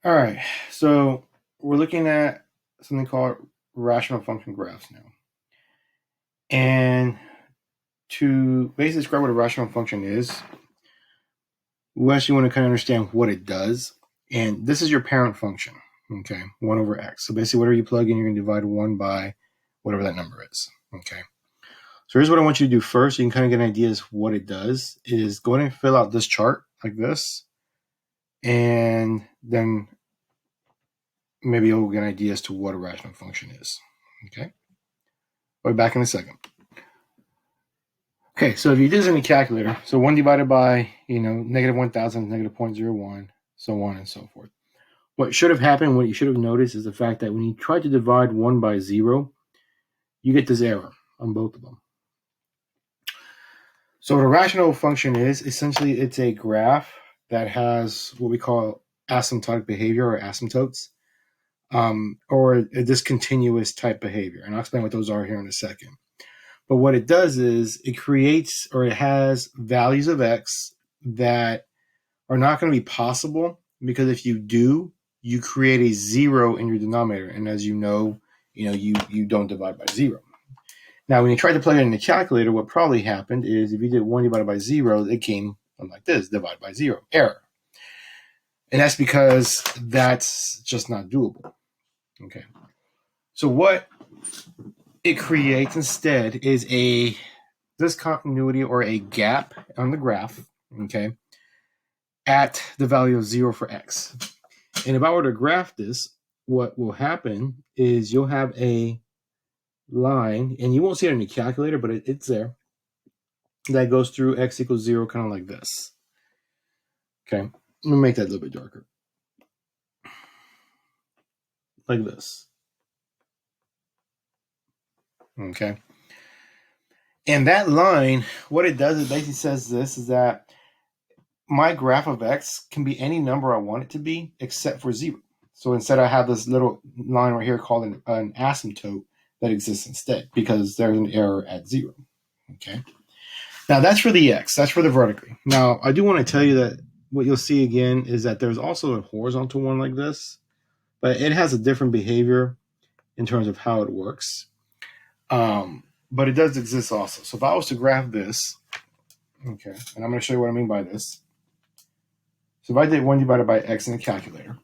All right, so we're looking at something called rational function graphs now. And to basically describe what a rational function is, we actually want to kind of understand what it does. And this is your parent function, okay, 1 over x. So basically, whatever you plug in, you're going to divide 1 by whatever that number is, okay. So here's what I want you to do first. So you can kind of get an idea of what it does is go ahead and fill out this chart like this. And then maybe you'll get an idea as to what a rational function is, okay. I'll be back in a second. Okay, so if you do this in a calculator, so 1 divided by, negative 1,000, negative 0.01, so on and so forth. What should have happened, what you should have noticed is the fact that when you try to divide 1 by 0, you get this error on both of them. So what a rational function is, essentially it's a graph that has what we call asymptotic behavior or asymptotes, or a discontinuous type behavior. And I'll explain what those are here in a second. But what it does is it creates, or it has values of x that are not going to be possible, because if you do, you create a 0 in your denominator. And as you know, you don't divide by 0. Now, when you try to plug it in the calculator, what probably happened is if you did 1 divided by 0, it came like this, divide by 0, error. And that's because that's just not doable. Okay. So what it creates instead is a discontinuity or a gap on the graph, okay, at the value of 0 for x. And if I were to graph this, what will happen is you'll have a line, and you won't see it in the calculator, but it's there, that goes through x equals 0, kind of like this. Okay, let me make that a little bit darker. Like this. Okay. And that line, what it does, it basically says this, is that my graph of x can be any number I want it to be except for 0. So instead I have this little line right here called an asymptote that exists instead, because there's an error at 0. Okay. Now that's for the x, that's for the vertically. Now I do want to tell you that what you'll see again is that there's also a horizontal one like this, but it has a different behavior in terms of how it works. But it does exist also. So if I was to graph this, okay, and I'm going to show you what I mean by this. So if I did 1 divided by x in a calculator,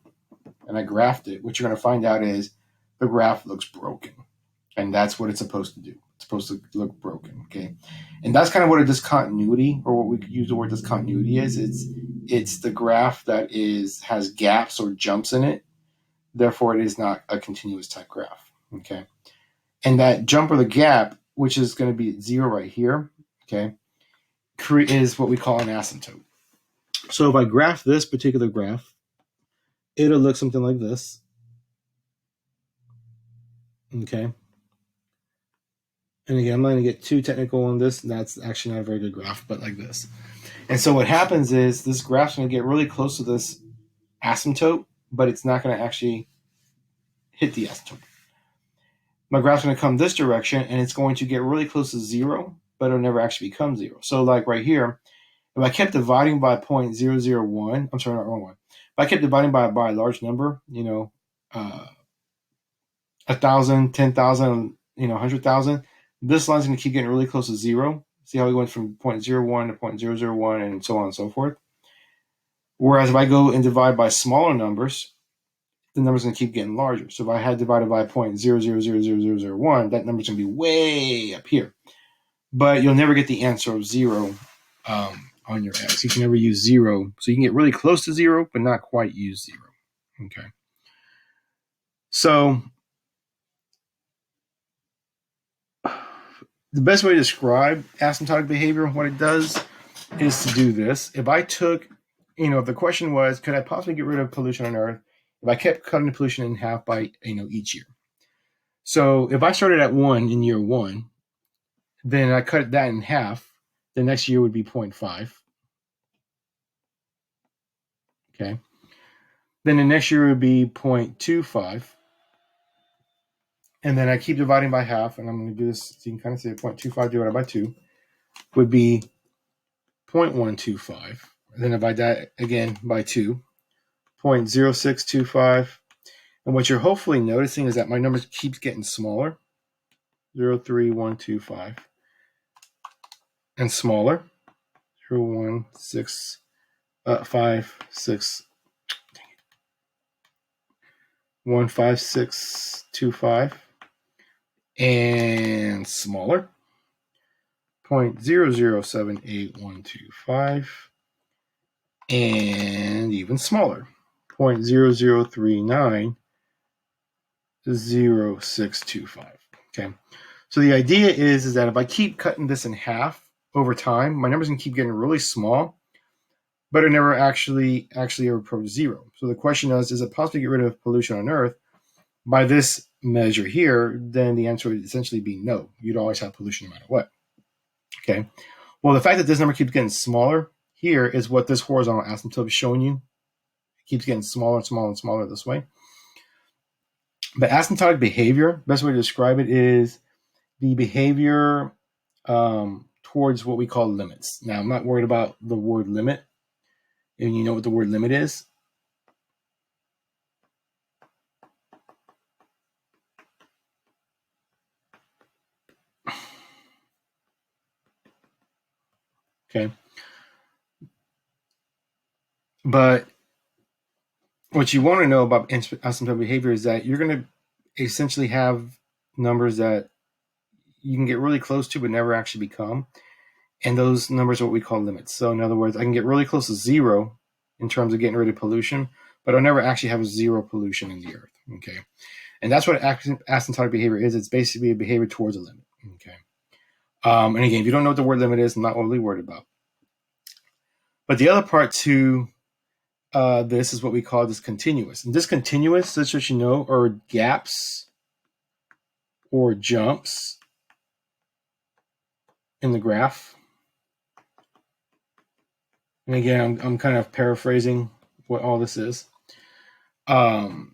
and I graphed it, what you're going to find out is the graph looks broken. And that's what it's supposed to do. It's supposed to look broken, okay? And that's kind of what a discontinuity, or what we could use the word discontinuity is. It's the graph that has gaps or jumps in it. Therefore, it is not a continuous type graph, okay? And that jump or the gap, which is going to be at 0 right here, okay, is what we call an asymptote. So if I graph this particular graph, it'll look something like this, okay? And again, I'm not going to get too technical on this. That's actually not a very good graph, but like this. And so what happens is this graph's going to get really close to this asymptote, but it's not going to actually hit the asymptote. My graph's going to come this direction, and it's going to get really close to 0, but it'll never actually become 0. So like right here, if I kept dividing by 0.001, I'm sorry, not wrong one. If I kept dividing by a large number, 1,000, 10,000, 100,000, this line's going to keep getting really close to 0. See how we went from 0.01 to 0.001 and so on and so forth. Whereas if I go and divide by smaller numbers, the number's going to keep getting larger. So if I had divided by 0.0000001, that number's going to be way up here. But you'll never get the answer of 0 on your x. You can never use 0. So you can get really close to 0, but not quite use 0. Okay. So the best way to describe asymptotic behavior, what it does, is to do this. If I took, if the question was, could I possibly get rid of pollution on Earth if I kept cutting the pollution in half by, each year? So if I started at 1 in year 1, then I cut that in half, the next year would be 0.5. Okay. Then the next year would be 0.25. And then I keep dividing by half, and I'm going to do this so you can kind of see 0.25 divided by 2 would be 0.125. And then divide that again by 2, 0.0625. And what you're hopefully noticing is that my number keeps getting smaller. 0.3125. And smaller. 15625 and smaller 0.0078125 and even smaller 0.00390625. Okay, so the idea is that if I keep cutting this in half over time, my numbers can keep getting really small, but it never actually ever approach zero. So the question is it possible to get rid of pollution on Earth by this measure here? Then the answer would essentially be no. You'd always have pollution no matter what. Okay. Well, the fact that this number keeps getting smaller here is what this horizontal asymptote is showing you. It keeps getting smaller and smaller and smaller this way. But asymptotic behavior, best way to describe it is the behavior towards what we call limits. Now, I'm not worried about the word limit. And you know what the word limit is? Okay. But what you want to know about asymptotic behavior is that you're going to essentially have numbers that you can get really close to but never actually become. And those numbers are what we call limits. So in other words, I can get really close to zero in terms of getting rid of pollution, but I'll never actually have zero pollution in the earth. Okay. And that's what asymptotic behavior is. It's basically a behavior towards a limit. Okay. And again, if you don't know what the word limit is, I'm not overly worried about. But the other part to this is what we call discontinuous. And discontinuous, that's what you know, are gaps or jumps in the graph. And again, I'm kind of paraphrasing what all this is. And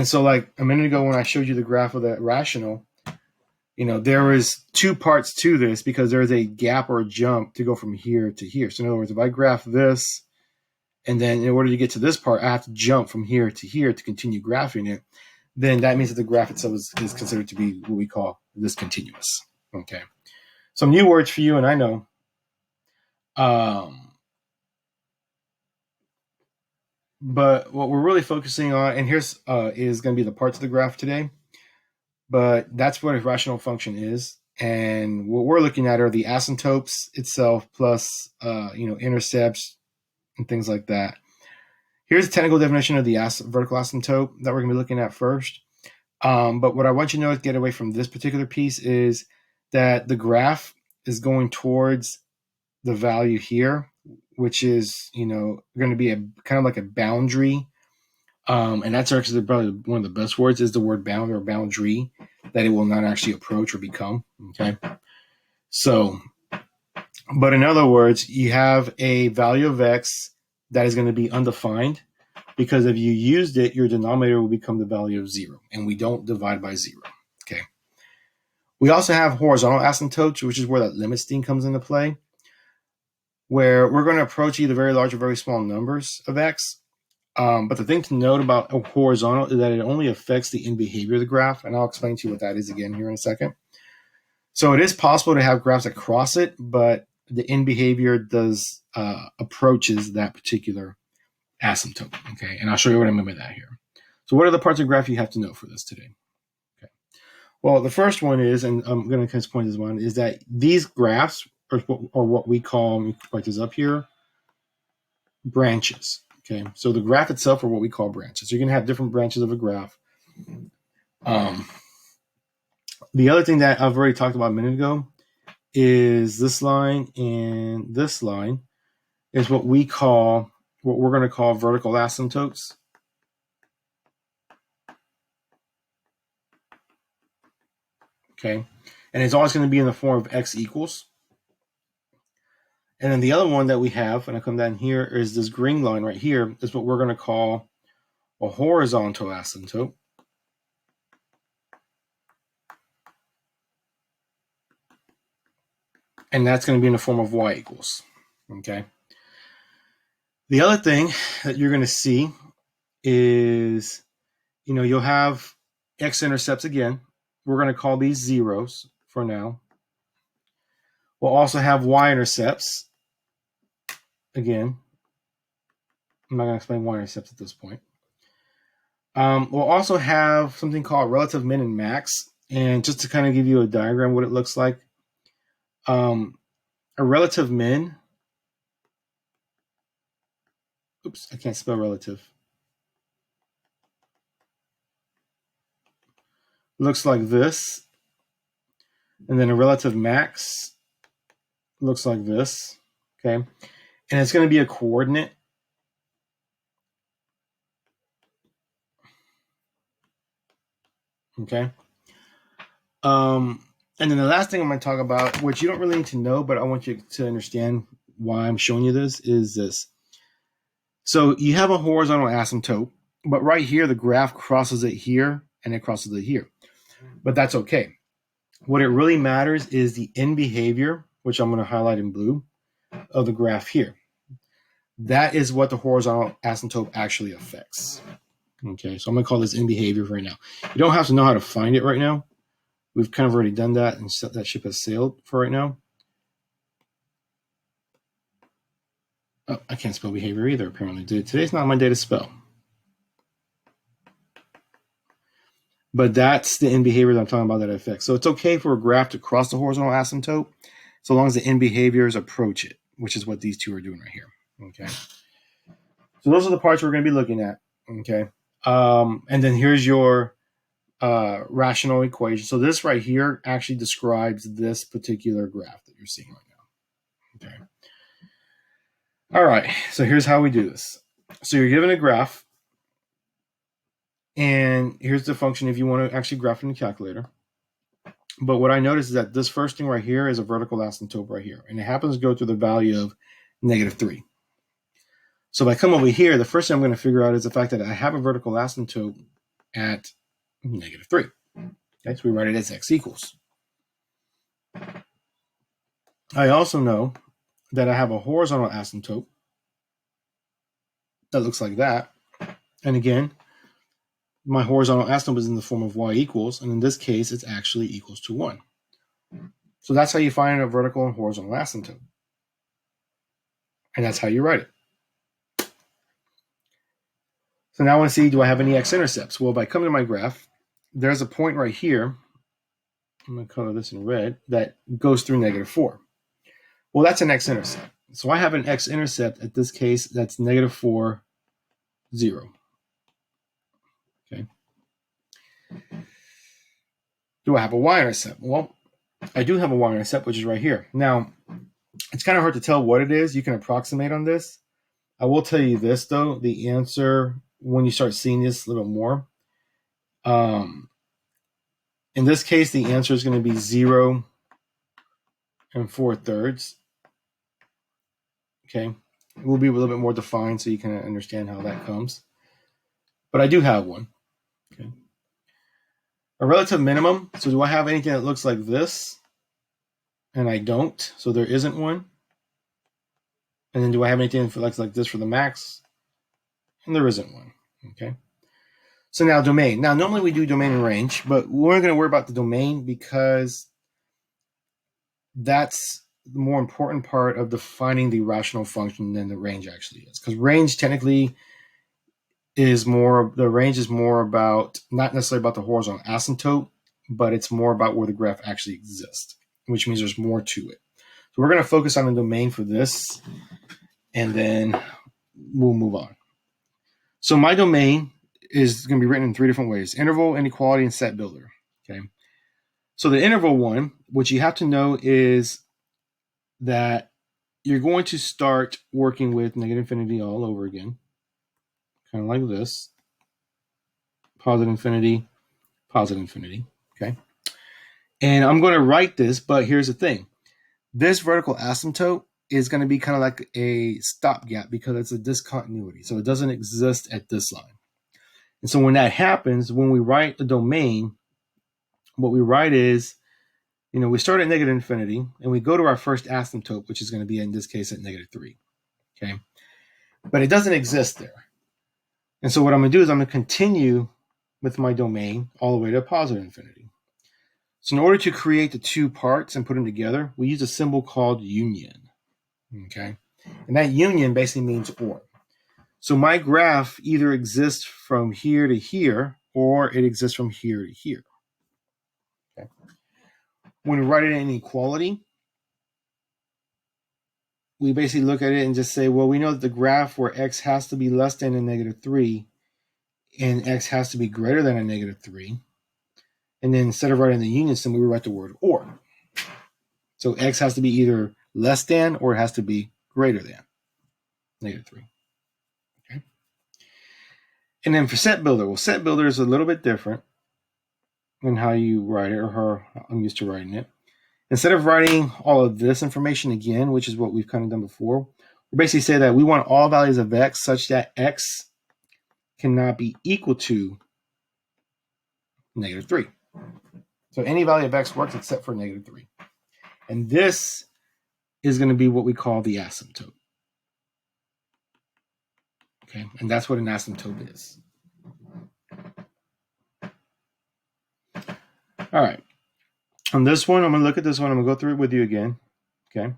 so like a minute ago when I showed you the graph of that rational, there is two parts to this because there is a gap or a jump to go from here to here. So in other words, if I graph this, and then in order to get to this part, I have to jump from here to here to continue graphing it, then that means that the graph itself is considered to be what we call discontinuous. Okay. Some new words for you, and I know. But what we're really focusing on, and here's is going to be the parts of the graph today, but that's what a rational function is. And what we're looking at are the asymptotes itself plus, intercepts and things like that. Here's a technical definition of the vertical asymptote that we're going to be looking at first. But what I want you to know to get away from this particular piece is that the graph is going towards the value here, which is, going to be a kind of like a boundary. And that's actually probably one of the best words is the word bound or boundary that it will not actually approach or become. Okay. So, but in other words, you have a value of X that is going to be undefined because if you used it, your denominator will become the value of 0, and we don't divide by 0. Okay. We also have horizontal asymptotes, which is where that limit thing comes into play, where we're going to approach either very large or very small numbers of X. But the thing to note about a horizontal is that it only affects the end behavior of the graph, and I'll explain to you what that is again here in a second. So it is possible to have graphs that cross it, but the end behavior does approaches that particular asymptote. Okay, and I'll show you what I mean by that here. So what are the parts of the graph you have to know for this today? Okay. Well, the first one is, and I'm going to point this one, is that these graphs are what we call, let me write this up here, branches. Okay, so the graph itself are what we call branches. So you're going to have different branches of a graph. The other thing that I've already talked about a minute ago is this line and this line is what we're going to call vertical asymptotes. Okay, and it's always going to be in the form of X equals. And then the other one that we have, and I come down here, is this green line right here, is what we're going to call a horizontal asymptote. And that's going to be in the form of Y equals. Okay. The other thing that you're going to see is, you'll have x-intercepts again. We're going to call these zeros for now. We'll also have y-intercepts. Again, I'm not going to explain y-intercepts at this point. We'll also have something called relative min and max. And just to kind of give you a diagram what it looks like, a relative min, oops, I can't spell relative, looks like this. And then a relative max looks like this, okay? And it's going to be a coordinate. Okay. And then the last thing I'm going to talk about, which you don't really need to know, but I want you to understand why I'm showing you this, is this. So you have a horizontal asymptote, but right here, the graph crosses it here and it crosses it here. But that's okay. What it really matters is the end behavior, which I'm going to highlight in blue, of the graph here. That is what the horizontal asymptote actually affects. Okay, so I'm going to call this end behavior right now. You don't have to know how to find it right now. We've kind of already done that, and that ship has sailed for right now. Oh, I can't spell behavior either, apparently. Today's not my day to spell. But that's the end behavior that I'm talking about that affects. So it's okay for a graph to cross the horizontal asymptote so long as the end behaviors approach it, which is what these two are doing right here. Okay. So those are the parts we're going to be looking at. Okay. And then here's your rational equation. So this right here actually describes this particular graph that you're seeing right now. Okay. All right. So here's how we do this. So you're given a graph, and here's the function if you want to actually graph it in the calculator. But what I noticed is that this first thing right here is a vertical asymptote right here, and it happens to go through the value of -3. So if I come over here, the first thing I'm going to figure out is the fact that I have a vertical asymptote at -3. Okay, so we write it as x equals. I also know that I have a horizontal asymptote that looks like that. And again, my horizontal asymptote is in the form of y equals, and in this case, it's actually equals to 1. So that's how you find a vertical and horizontal asymptote. And that's how you write it. So now I want to see, do I have any x-intercepts? Well, by coming to my graph, there's a point right here, I'm going to color this in red, that goes through -4. Well, that's an x-intercept. So I have an x-intercept at this case that's -4, 0. Okay. Do I have a y-intercept? Well, I do have a y-intercept, which is right here. Now, it's kind of hard to tell what it is. You can approximate on this. I will tell you this, though. The answer, when you start seeing this a little bit more, in this case, the answer is going to be 0 4/3. Okay. It will be a little bit more defined so you can understand how that comes. But I do have one. Okay. A relative minimum. So do I have anything that looks like this? And I don't. So there isn't one. And then do I have anything that looks like this for the max? And there isn't one. Okay. So now domain. Now, normally we do domain and range, but we're going to worry about the domain because that's the more important part of defining the rational function than the range actually is. Because range technically is more, the range is more about, not necessarily about the horizontal asymptote, but it's more about where the graph actually exists, which means there's more to it. So we're going to focus on the domain for this, and then we'll move on. So my domain is going to be written in 3 different ways: interval, inequality, and set builder. Okay. So the interval one, what you have to know is that you're going to start working with -infinity all over again, kind of like this. Positive infinity, positive infinity. Okay. And I'm going to write this, but here's the thing. This vertical asymptote is going to be kind of like a stopgap because it's a discontinuity. So it doesn't exist at this line. And so when that happens, when we write a domain, what we write is, we start at -infinity and we go to our first asymptote, which is going to be in this case at -3. Okay. But it doesn't exist there. And so what I'm going to do is I'm going to continue with my domain all the way to positive infinity. So in order to create the two parts and put them together, we use a symbol called union. Okay. And that union basically means or. So my graph either exists from here to here, or it exists from here to here. Okay. When we write it in equality, we basically look at it and just say, well, we know that the graph where x has to be less than a -3 and x has to be greater than a -3. And then instead of writing the union symbol, we write the word or. So x has to be either less than or it has to be greater than -3. Okay. And then for set builder, well, set builder is a little bit different than how you write it or how I'm used to writing it. Instead of writing all of this information again, which is what we've kind of done before, we basically say that we want all values of x such that x cannot be equal to -3. So any value of x works except for -3. And this is going to be what we call the asymptote. Okay, and that's what an asymptote is. All right. On this one, I'm going to look at this one. I'm going to go through it with you again. Okay.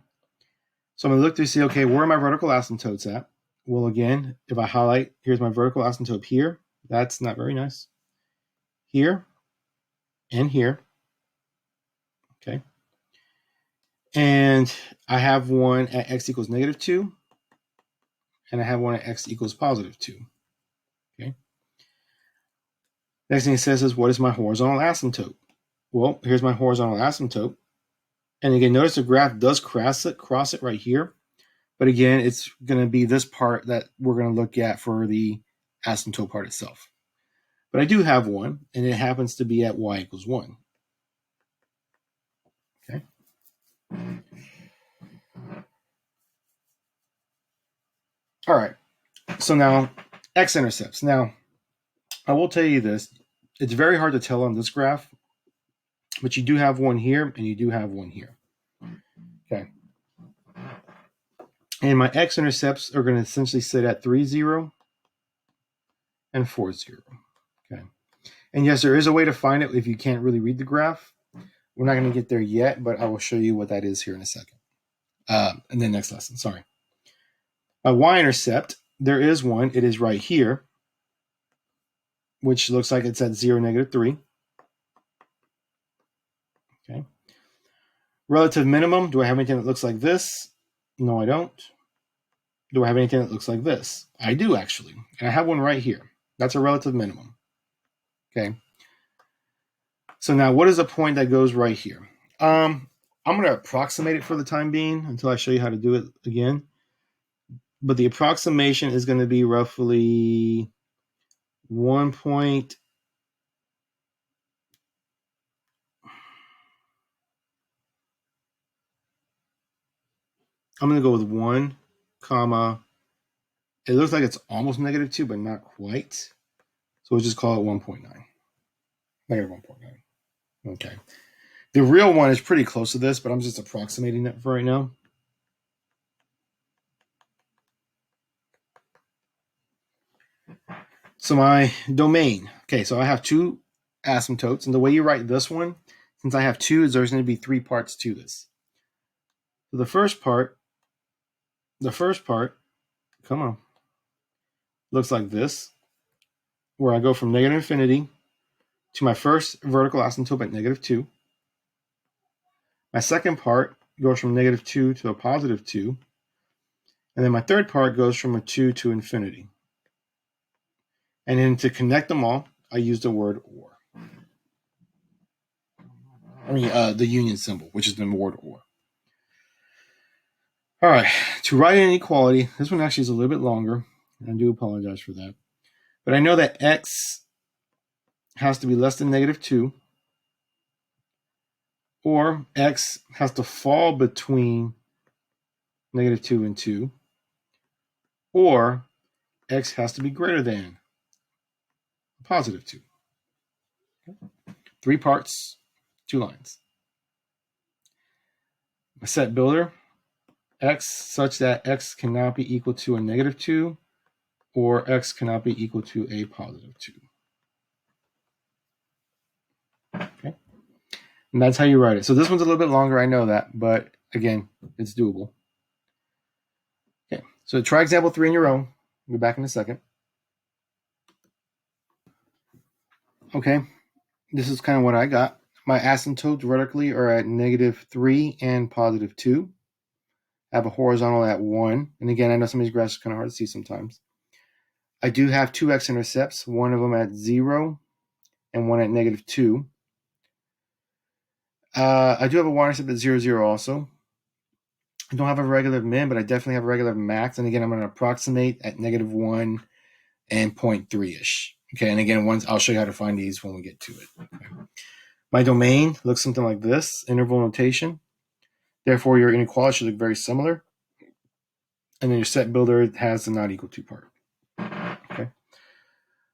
So I'm going to look to see, okay, where are my vertical asymptotes at? Well, again, if I highlight, here's my vertical asymptote here. That's not very nice. Here and here. Okay. And I have one at x equals -2. And I have one at x equals +2. Okay. Next thing it says is, what is my horizontal asymptote? Well, here's my horizontal asymptote. And again, notice the graph does cross it right here. But again, it's going to be this part that we're going to look at for the asymptote part itself. But I do have one, and it happens to be at y equals 1. Okay. All right. So now, x-intercepts. Now, I will tell you this. It's very hard to tell on this graph, but you do have one here, and you do have one here. Okay. And my x-intercepts are going to essentially sit at 3, 0, and 4, 0. Okay. And yes, there is a way to find it if you can't really read the graph. We're not going to get there yet, but I will show you what that is here in a second. In the next lesson, sorry. My y-intercept, there is one. It is right here, which looks like it's at 0, -3. Okay. Relative minimum, do I have anything that looks like this? No, I don't. Do I have anything that looks like this? I do, actually. And I have one right here. That's a relative minimum. Okay. So now what is the point that goes right here? I'm going to approximate it for the time being until I show you how to do it again. But the approximation is going to be roughly 1 point. I'm going to go with 1, comma. It looks like it's almost -2, but not quite. So we'll just call it 1.9. -1.9. Okay. The real one is pretty close to this, but I'm just approximating it for right now. So my domain. Okay, so I have two asymptotes. And the way you write this one, since I have two, is there's going to be 3 parts to this. So the first part, come on, looks like this, where I go from -infinity to my first vertical asymptote at -2. My second part goes from -2 to a +2. And then my third part goes from a 2 to infinity. And then to connect them all, I use the word or. I mean, the union symbol, which is the word or. All right, to write an inequality, this one actually is a little bit longer. And I do apologize for that. But I know that x has to be less than -2, or x has to fall between -2 and 2, or x has to be greater than +2. 3 parts, 2 lines. A set builder, x such that x cannot be equal to a -2 or x cannot be equal to a positive 2. Okay. And that's how you write it. So this one's a little bit longer, I know that, but again, it's doable. Okay, so try example 3 on your own. We'll be back in a second. Okay, this is kind of what I got. My asymptotes vertically are at -3 and +2. I have a horizontal at 1. And again, I know some of these graphs are kind of hard to see sometimes. I do have 2 x-intercepts, one of them at 0 and one at -2. I do have a y-intercept at 0, 0 also. I don't have a regular min, but I definitely have a regular max. And again, I'm going to approximate at -1 and 0.3-ish. Okay, and again, I'll show you how to find these when we get to it. Okay. My domain looks something like this, interval notation. Therefore, your inequality should look very similar. And then your set builder has the not equal to part. Okay.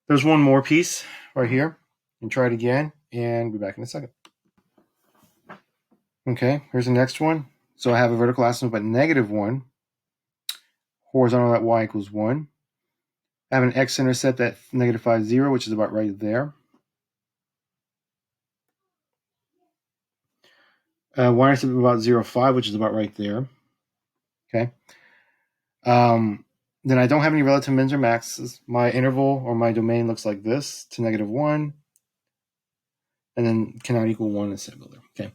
There's one more piece right here. And try it again, and be back in a second. Okay, here's the next one. So I have a vertical asymptote at -1, horizontal at y equals 1. I have an x-intercept at -5, 0, which is about right there. Y-intercept about 0, 5, which is about right there. Okay. Then I don't have any relative mins or maxes. My interval or my domain looks like this, to -1, and then cannot equal 1 in set builder. Okay.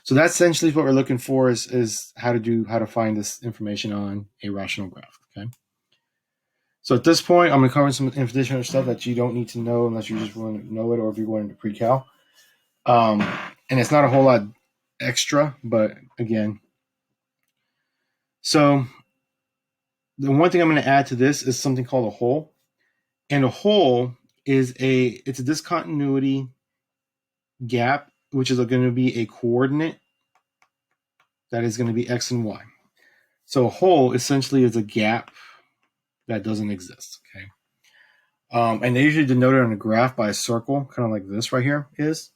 So that's essentially what we're looking for is how to find this information on a rational graph. Okay. So at this point, I'm going to cover some additional stuff that you don't need to know unless you just want to know it or if you're going into pre-cal. And it's not a whole lot extra, but again. So the one thing I'm going to add to this is something called a hole. And a hole is it's a discontinuity gap, which is going to be a coordinate that is going to be x and y. So a hole essentially is a gap that doesn't exist. Okay. And they usually denote it on a graph by a circle, kind of like this right here is.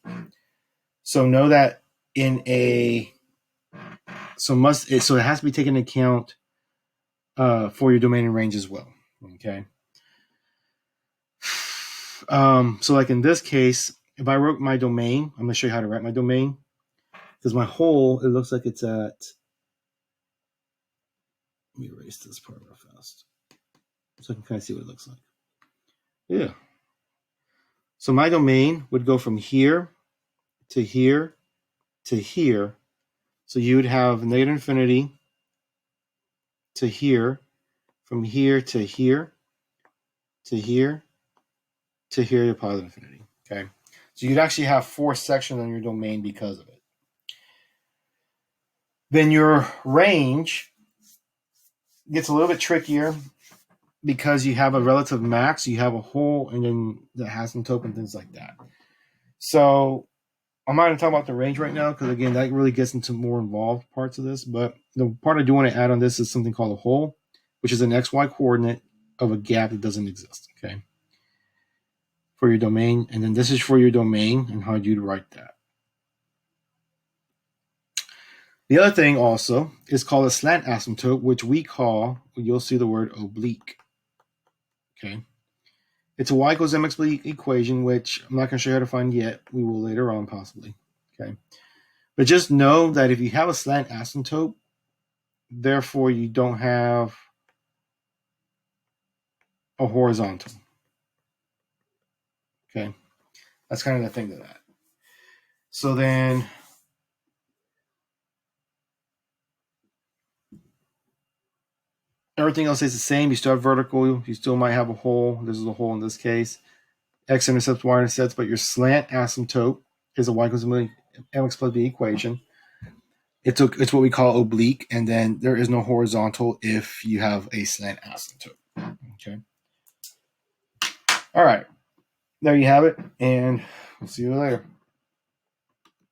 So know that so it has to be taken into account for your domain and range as well. Okay. So like in this case, if I wrote my domain, I'm going to show you how to write my domain. Because my hole, it looks like it's at, let me erase this part real fast so I can kind of see what it looks like. Yeah. So my domain would go from here to here to here. So you would have -infinity to here, from here to here, to here, to here to positive infinity. Okay. So you'd actually have 4 sections on your domain because of it. Then your range gets a little bit trickier because you have a relative max, you have a hole, and then the asymptote and things like that. So I'm not going to talk about the range right now because, again, that really gets into more involved parts of this. But the part I do want to add on this is something called a hole, which is an xy coordinate of a gap that doesn't exist, okay, for your domain. And then this is for your domain and how you'd write that. The other thing also is called a slant asymptote, which we call, you'll see the word oblique. Okay. It's a y equals mx oblique equation, which I'm not going to show you how to find yet. We will later on, possibly. Okay. But just know that if you have a slant asymptote, therefore you don't have a horizontal. Okay. That's kind of the thing to that. So then everything else is the same. You still have vertical. You still might have a hole. This is a hole in this case. X-intercepts, y-intercepts, but your slant asymptote is a y equals mx plus b equation. It's what we call oblique, and then there is no horizontal if you have a slant asymptote. Okay. All right. There you have it, and we'll see you later.